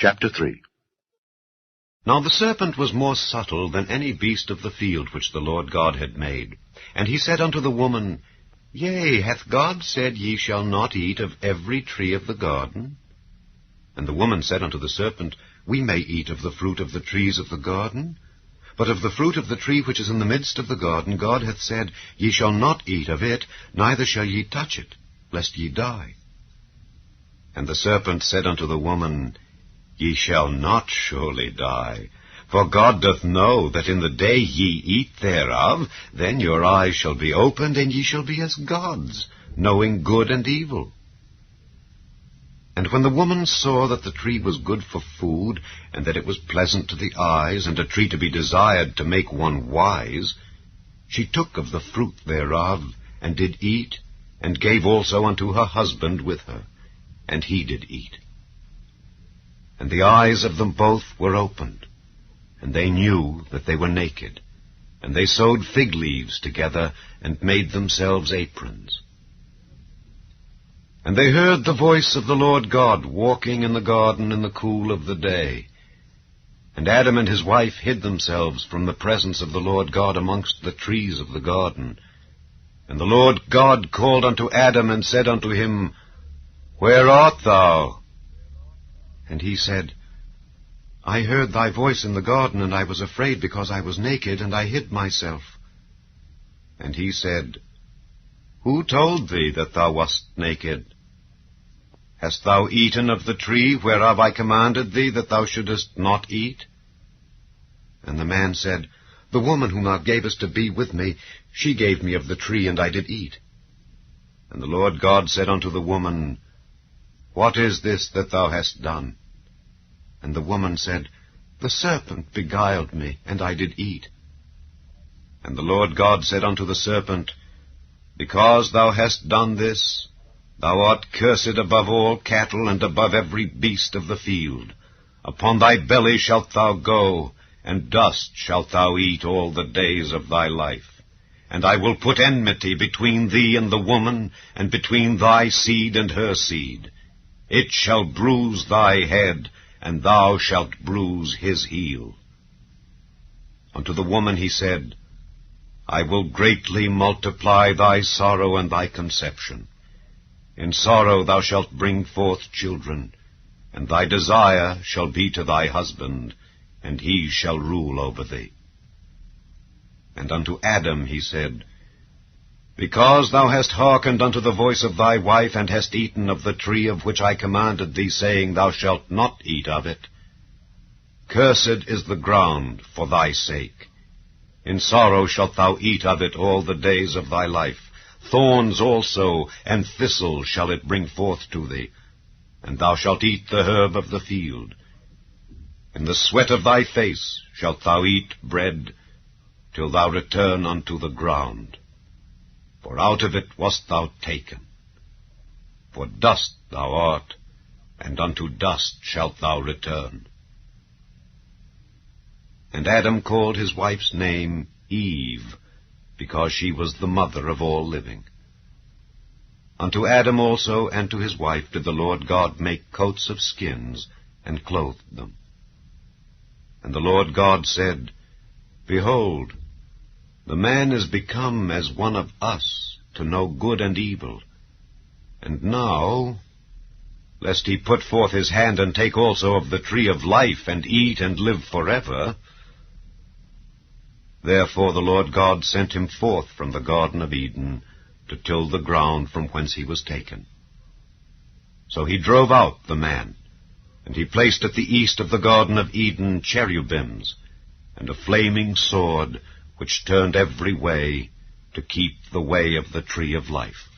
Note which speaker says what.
Speaker 1: Chapter 3. Now the serpent was more subtle than any beast of the field which the Lord God had made. And he said unto the woman, Yea, hath God said, Ye shall not eat of every tree of the garden? And the woman said unto the serpent, We may eat of the fruit of the trees of the garden. But of the fruit of the tree which is in the midst of the garden, God hath said, Ye shall not eat of it, neither shall ye touch it, lest ye die. And the serpent said unto the woman, Ye shall not surely die. For God doth know that in the day ye eat thereof, then your eyes shall be opened, and ye shall be as gods, knowing good and evil. And when the woman saw that the tree was good for food, and that it was pleasant to the eyes, and a tree to be desired to make one wise, she took of the fruit thereof, and did eat, and gave also unto her husband with her, and he did eat. And the eyes of them both were opened, and they knew that they were naked. And they sewed fig leaves together, and made themselves aprons. And they heard the voice of the Lord God walking in the garden in the cool of the day. And Adam and his wife hid themselves from the presence of the Lord God amongst the trees of the garden. And the Lord God called unto Adam, and said unto him, Where art thou? And he said, I heard thy voice in the garden, and I was afraid, because I was naked, and I hid myself. And he said, Who told thee that thou wast naked? Hast thou eaten of the tree whereof I commanded thee that thou shouldest not eat? And the man said, The woman whom thou gavest to be with me, she gave me of the tree, and I did eat. And the Lord God said unto the woman, What is this that thou hast done? And the woman said, The serpent beguiled me, and I did eat. And the Lord God said unto the serpent, Because thou hast done this, thou art cursed above all cattle, and above every beast of the field. Upon thy belly shalt thou go, and dust shalt thou eat all the days of thy life. And I will put enmity between thee and the woman, and between thy seed and her seed. It shall bruise thy head, and thou shalt bruise his heel. Unto the woman he said, I will greatly multiply thy sorrow and thy conception. In sorrow thou shalt bring forth children, and thy desire shall be to thy husband, and he shall rule over thee. And unto Adam he said, Because thou hast hearkened unto the voice of thy wife, and hast eaten of the tree of which I commanded thee, saying, Thou shalt not eat of it, cursed is the ground for thy sake. In sorrow shalt thou eat of it all the days of thy life. Thorns also and thistles shall it bring forth to thee, and thou shalt eat the herb of the field. In the sweat of thy face shalt thou eat bread, till thou return unto the ground. For out of it wast thou taken. For dust thou art, and unto dust shalt thou return. And Adam called his wife's name Eve, because she was the mother of all living. Unto Adam also and to his wife did the Lord God make coats of skins, and clothed them. And the Lord God said, Behold, the man is become as one of us, to know good and evil. And now, lest he put forth his hand and take also of the tree of life, and eat and live forever. Therefore the Lord God sent him forth from the Garden of Eden, to till the ground from whence he was taken. So he drove out the man, and he placed at the east of the Garden of Eden cherubims, and a flaming sword, which turned every way, to keep the way of the tree of life.